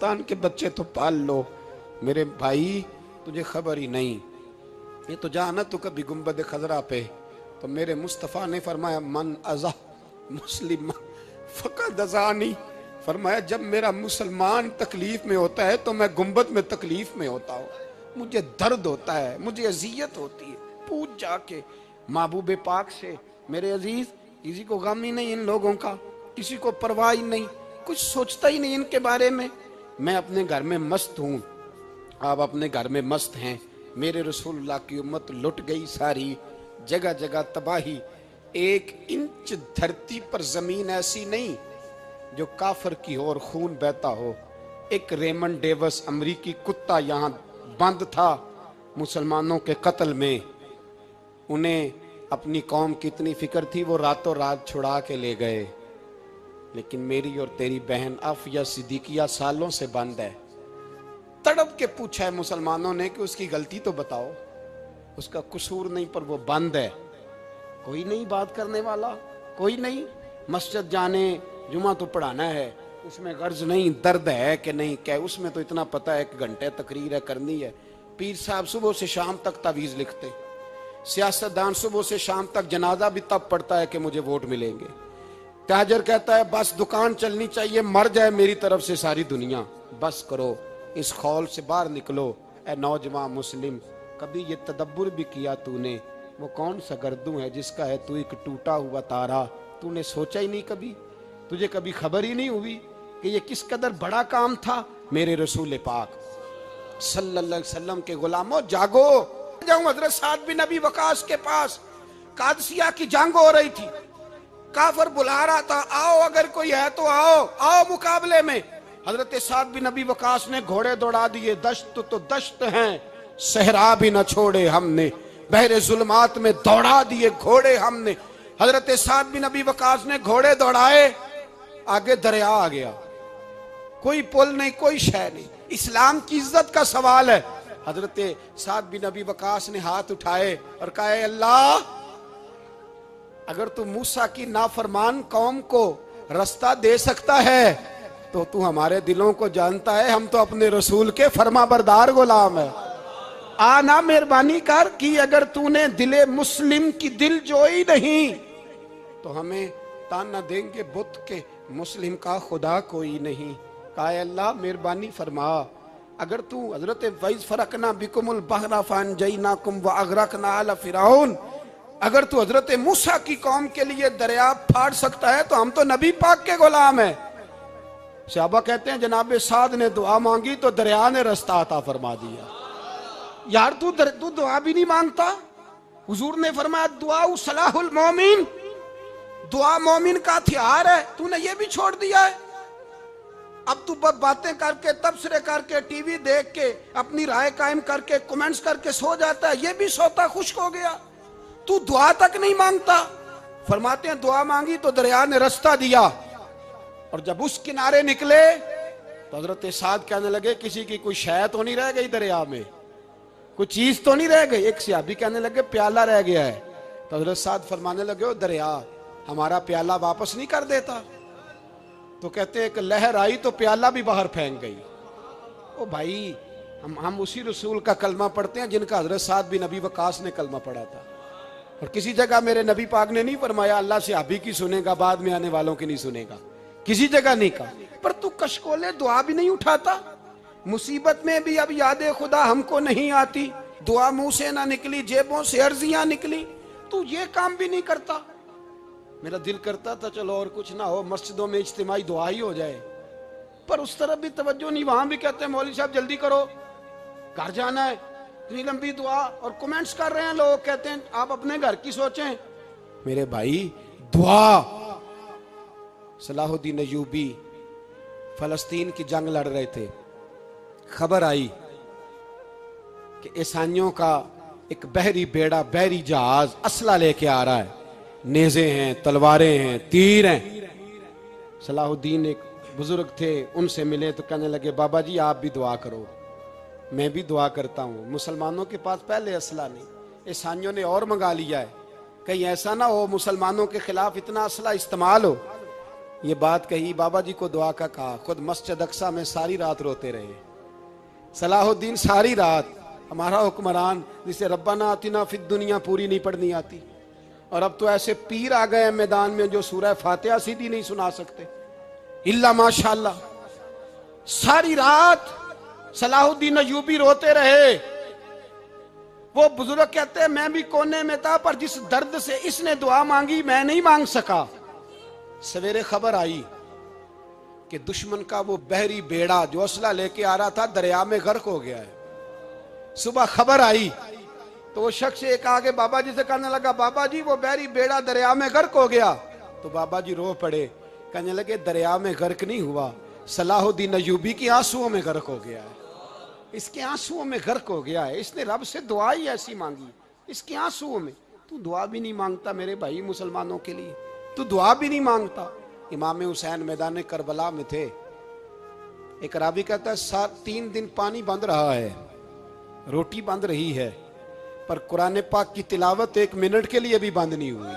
پاکستان کے بچے تو پال لو، میرے بھائی تجھے خبر ہی نہیں، یہ تو جانا تو کبھی گنبد خضرا پہ، تو میرے مصطفیٰ نے فرمایا من ازا مسلم فقد ازانی، فرمایا جب میرا مسلمان تکلیف میں ہوتا ہے تو میں گنبد میں تکلیف میں ہوتا ہوں، مجھے درد ہوتا ہے، مجھے اذیت ہوتی ہے۔ پوچھ جا کے محبوب پاک سے، میرے عزیز کسی کو غم ہی نہیں ان لوگوں کا، کسی کو پرواہ ہی نہیں، کچھ سوچتا ہی نہیں ان کے بارے میں۔ میں اپنے گھر میں مست ہوں، آپ اپنے گھر میں مست ہیں، میرے رسول اللہ کی امت لٹ گئی ساری، جگہ جگہ تباہی، ایک انچ دھرتی پر زمین ایسی نہیں جو کافر کی ہو اور خون بہتا ہو۔ ایک ریمن ڈیوس امریکی کتا یہاں بند تھا مسلمانوں کے قتل میں، انہیں اپنی قوم کی اتنی فکر تھی وہ راتوں رات چھڑا کے لے گئے، لیکن میری اور تیری بہن عافیہ صدیقیہ سالوں سے بند ہے۔ تڑپ کے پوچھا ہے مسلمانوں نے کہ اس کی غلطی تو بتاؤ، اس کا قصور نہیں پر وہ بند ہے، کوئی نہیں بات کرنے والا، کوئی نہیں۔ مسجد جانے جمعہ تو پڑھانا ہے، اس میں غرض نہیں درد ہے کہ نہیں کہ اس میں تو اتنا پتہ ہے کہ گھنٹے تقریر ہے کرنی ہے۔ پیر صاحب صبح سے شام تک تعویذ لکھتے، سیاستدان صبح سے شام تک جنازہ بھی تب پڑتا ہے کہ مجھے ووٹ ملیں گے، تاجر کہتا ہے بس دکان چلنی چاہیے مر جائے میری طرف سے ساری دنیا، بس کرو اس خول سے باہر نکلو۔ اے نوجوان مسلم، کبھی یہ تدبر بھی کیا تو نے وہ کون سا گردوں ہے جس کا ہے تو ایک ٹوٹا ہوا تارا؟ تو نے سوچا ہی نہیں کبھی، تجھے کبھی خبر ہی نہیں ہوئی کہ یہ کس قدر بڑا کام تھا؟ میرے رسول پاک صلی اللہ علیہ وسلم کے غلاموں جاگو۔ جاؤں حضرت سعد بن ابی وقاص کے پاس، قادسیہ کی جنگ ہو رہی تھی، کافر بلا رہا تھا آؤ اگر کوئی ہے تو آؤ، آؤ مقابلے میں۔ حضرت سعد بن ابی وقاص نے گھوڑے دوڑا دیے، دشت تو دشت ہیں صحرا بھی نہ چھوڑے ہم نے، بحر ظلمات میں دوڑا دیے گھوڑے ہم نے۔ حضرت سعد بن ابی وقاص نے گھوڑے دوڑائے، آگے دریا آ گیا، کوئی پل نہیں کوئی شے نہیں، اسلام کی عزت کا سوال ہے۔ حضرت سعد بن ابی وقاص نے ہاتھ اٹھائے اور کہا اے اللہ، اگر تو موسیٰ کی نافرمان قوم کو رستہ دے سکتا ہے تو تو ہمارے دلوں کو جانتا ہے، ہم تو اپنے رسول کے فرما بردار غلام ہیں، آنا مہربانی کر کی اگر تو نے دل مسلم کی دل جوئی نہیں تو ہمیں تانا دیں گے بت کے مسلم کا خدا کوئی نہیں۔ کہا اے اللہ مہربانی فرما، اگر تو حضرت وَإِذْ فَرَقْنَا بِكُمُ الْبَحْرَ فَأَنْجَيْنَاكُمْ وَأَغْرَقْنَا آلَ فِرْعَوْنَ، اگر تو حضرت موسیٰ کی قوم کے لیے دریا پھاڑ سکتا ہے تو ہم تو نبی پاک کے غلام ہیں۔ صحابہ کہتے ہیں جناب سعد نے دعا مانگی تو دریا نے رستہ عطا فرما دیا۔ یار تو دعا بھی نہیں مانگتا؟ حضور نے فرمایا دعا صلاح المومن، دعا مومن کا ہتھیار ہے، تو نے یہ بھی چھوڑ دیا ہے۔ اب تو باتیں کر کے تبصرے کر کے ٹی وی دیکھ کے اپنی رائے قائم کر کے کمنٹس کر کے سو جاتا ہے، یہ بھی سوتا خشک ہو گیا، تو دعا تک نہیں مانگتا۔ فرماتے ہیں دعا مانگی تو دریا نے رستہ دیا، اور جب اس کنارے نکلے تو حضرت سعد کہنے لگے کسی کی کوئی شے تو نہیں رہ گئی دریا میں، کوئی چیز تو نہیں رہ گئی؟ ایک صحابی کہنے لگے پیالہ رہ گیا ہے، تو حضرت سعد فرمانے لگے او دریا ہمارا پیالہ واپس نہیں کر دیتا؟ تو کہتے ہیں کہ لہر آئی تو پیالہ بھی باہر پھینک گئی۔ او بھائی ہم اسی رسول کا کلمہ پڑھتے ہیں جن کا حضرت سعد بن ابی وقاص نے کلمہ پڑھا تھا، اور کسی جگہ میرے نبی پاک نے نہیں فرمایا اللہ صحابی کی سنے گا بعد میں آنے والوں کی نہیں سنے گا، کسی جگہ نہیں کہا۔ پر تو کشکولے دعا بھی نہیں اٹھاتا، مصیبت میں بھی اب یاد خدا ہم کو نہیں آتی، دعا منہ سے نہ نکلی جیبوں سے عرضیاں نکلی، تو یہ کام بھی نہیں کرتا۔ میرا دل کرتا تھا چلو اور کچھ نہ ہو مسجدوں میں اجتماعی دعا ہی ہو جائے، پر اس طرف بھی توجہ نہیں، وہاں بھی کہتے ہیں مولوی صاحب جلدی کرو گھر جانا ہے، اتنی لمبی دعا، اور کومنٹس کر رہے ہیں لوگ، کہتے ہیں آپ اپنے گھر کی سوچیں۔ میرے بھائی دعا، صلاح الدین ایوبی فلسطین کی جنگ لڑ رہے تھے، خبر آئی کہ عیسائیوں کا ایک بحری بیڑا بحری جہاز اسلحہ لے کے آ رہا ہے، نیزے ہیں تلواریں ہیں تیر ہیں۔ صلاح الدین ایک بزرگ تھے، ان سے ملے تو کہنے لگے بابا جی آپ بھی دعا کرو۔ میں بھی دعا کرتا ہوں، مسلمانوں کے پاس پہلے اسلحہ نہیں، عیسائیوں نے اور منگا لیا ہے، کہیں ایسا نہ ہو مسلمانوں کے خلاف اتنا اسلحہ استعمال ہو۔ یہ بات کہی بابا جی کو دعا کا کہا، خود مسجد اقصی میں ساری رات روتے رہے۔ صلاح الدین ساری رات، ہمارا حکمران جسے ربنا آتنا فی الدنیا پوری نہیں پڑھنی آتی، اور اب تو ایسے پیر آ گئے ہیں میدان میں جو سورہ فاتحہ سیدھی نہیں سنا سکتے الا ماشاءاللہ۔ ساری رات صلاح الدین ایوبی روتے رہے۔ وہ بزرگ کہتے ہیں میں بھی کونے میں تھا، پر جس درد سے اس نے دعا مانگی میں نہیں مانگ سکا۔ سویرے خبر آئی کہ دشمن کا وہ بحری بیڑا جو اسلحہ لے کے آ رہا تھا دریا میں غرق ہو گیا ہے۔ صبح خبر آئی تو وہ شخص ایک آگے بابا جی سے کہنے لگا بابا جی وہ بحری بیڑا دریا میں غرق ہو گیا۔ تو بابا جی رو پڑے، کہنے لگے دریا میں غرق نہیں ہوا، صلاح الدین ایوبی کی آنسوؤں میں غرق ہو گیا ہے، اس کے آنسوؤں میں غرق ہو گیا ہے، اس نے رب سے دعا ہی ایسی مانگی، اس کے آنسوؤں میں۔ تو دعا بھی نہیں مانگتا میرے بھائی مسلمانوں کے لیے، تو دعا بھی نہیں مانگتا۔ امام حسین میدان کربلا میں تھے، ایک راوی کہتا ہے 3 دن پانی بند رہا ہے، روٹی بند رہی ہے، پر قرآن پاک کی تلاوت 1 منٹ کے لیے بھی بند نہیں ہوئی،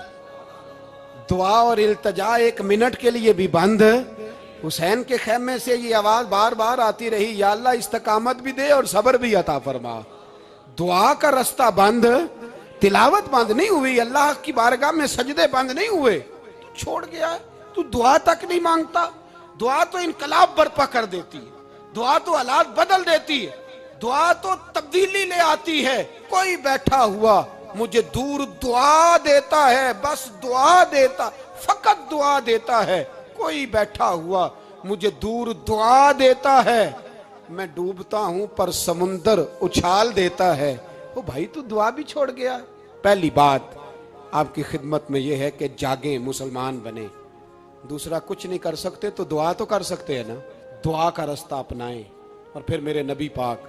دعا اور التجا 1 منٹ کے لیے بھی بند۔ حسین کے خیمے سے یہ آواز بار بار آتی رہی، یا اللہ استقامت بھی دے اور صبر بھی عطا فرما۔ دعا کا رستہ بند، تلاوت بند نہیں ہوئی، اللہ کی بارگاہ میں سجدے بند نہیں ہوئے، تو چھوڑ گیا ہے، تو دعا تک نہیں مانگتا۔ دعا تو انقلاب برپا کر دیتی ہے، دعا تو حالات بدل دیتی ہے، دعا تو تبدیلی لے آتی ہے۔ کوئی بیٹھا ہوا مجھے دور دعا دیتا ہے، بس دعا دیتا، فقط دعا دیتا ہے۔ کوئی بیٹھا ہوا مجھے دور دعا دیتا ہے، میں ڈوبتا ہوں پر سمندر اچھال دیتا ہے۔ وہ بھائی تو دعا بھی چھوڑ گیا۔ پہلی بات آپ کی خدمت میں یہ ہے کہ جاگیں، مسلمان بنیں۔ دوسرا کچھ نہیں کر سکتے تو دعا تو کر سکتے ہیں نا، دعا کا رستہ اپنائیں۔ اور پھر میرے نبی پاک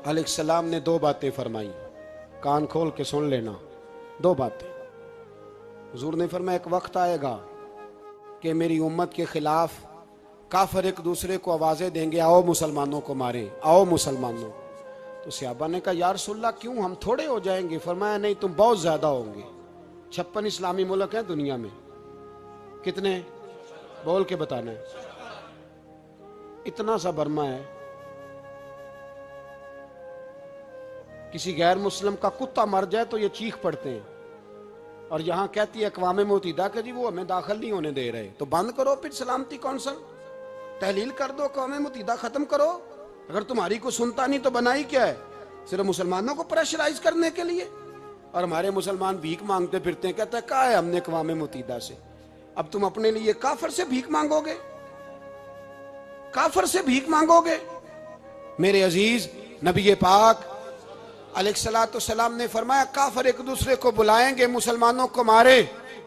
علیہ السلام نے 2 باتیں فرمائی، کان کھول کے سن لینا، 2 باتیں۔ حضور نے فرمایا ایک وقت آئے گا کہ میری امت کے خلاف کافر ایک دوسرے کو آوازیں دیں گے، آؤ مسلمانوں کو ماریں، آؤ مسلمانوں۔ تو صحابہ نے کہا یا رسول اللہ کیوں، ہم تھوڑے ہو جائیں گے؟ فرمایا نہیں، تم بہت زیادہ ہوں گے۔ 56 اسلامی ملک ہیں دنیا میں، کتنے بول کے بتانا ہے؟ اتنا سا برما ہے، کسی غیر مسلم کا کتا مر جائے تو یہ چیخ پڑتے ہیں، اور یہاں کہتی ہے اقوام متحدہ کہ جی وہ ہمیں داخل نہیں ہونے دے رہے۔ تو بند کرو پھر سلامتی کونسل، تحلیل کر دو، اقوام متحدہ ختم کرو۔ اگر تمہاری کو سنتا نہیں تو بنائی کیا ہے؟ صرف مسلمانوں کو پریشرائز کرنے کے لیے۔ اور ہمارے مسلمان بھیک مانگتے پھرتے ہیں، کہتا ہے کہا ہے ہم نے اقوام متحدہ سے۔ اب تم اپنے لیے کافر سے بھیک مانگو گے، کافر سے بھیک مانگو گے؟ میرے عزیز نبی پاک علیہ السلام نے فرمایا کافر ایک دوسرے کو بلائیں گے مسلمانوں کو مارے۔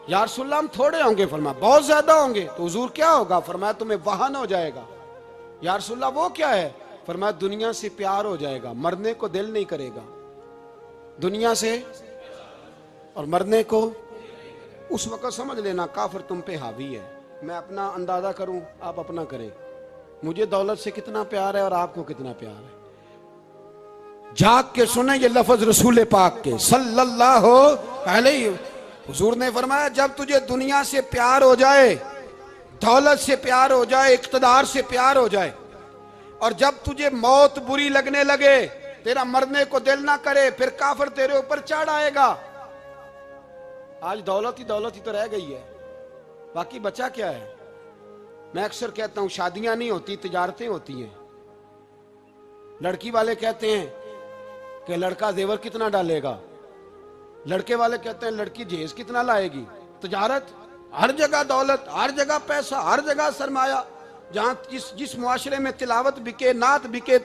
یا رسول اللہ ہم تھوڑے ہوں گے؟ فرمایا بہت زیادہ ہوں گے۔ تو حضور کیا ہوگا؟ فرمایا تمہیں وہن ہو جائے گا۔ یا رسول اللہ وہ کیا ہے؟ فرمایا دنیا سے پیار ہو جائے گا، مرنے کو دل نہیں کرے گا، دنیا سے اور مرنے کو۔ اس وقت سمجھ لینا کافر تم پہ حاوی ہے۔ میں اپنا اندازہ کروں، آپ اپنا کریں، مجھے دولت سے کتنا پیار ہے اور آپ کو کتنا پیار ہے۔ جاگ کے سنیں یہ لفظ رسول پاک کے صلی اللہ علیہ وسلم۔ حضور نے فرمایا جب تجھے دنیا سے پیار ہو جائے، دولت سے پیار ہو جائے، اقتدار سے پیار ہو جائے، اور جب تجھے موت بری لگنے لگے، تیرا مرنے کو دل نہ کرے، پھر کافر تیرے اوپر چڑھ آئے گا۔ آج دولت ہی تو رہ گئی ہے، باقی بچا کیا ہے؟ میں اکثر کہتا ہوں شادیاں نہیں ہوتی، تجارتیں ہوتی ہیں۔ لڑکی والے کہتے ہیں کہ لڑکا زیور کتنا ڈالے گا، لڑکے والے کہتے ہیں لڑکی جہیز کتنا لائے گی۔ تجارت، ہر جگہ دولت، ہر جگہ پیسہ، ہر جگہ سرمایہ۔ جہاں جس معاشرے میں تلاوت بکے، نعت بکے،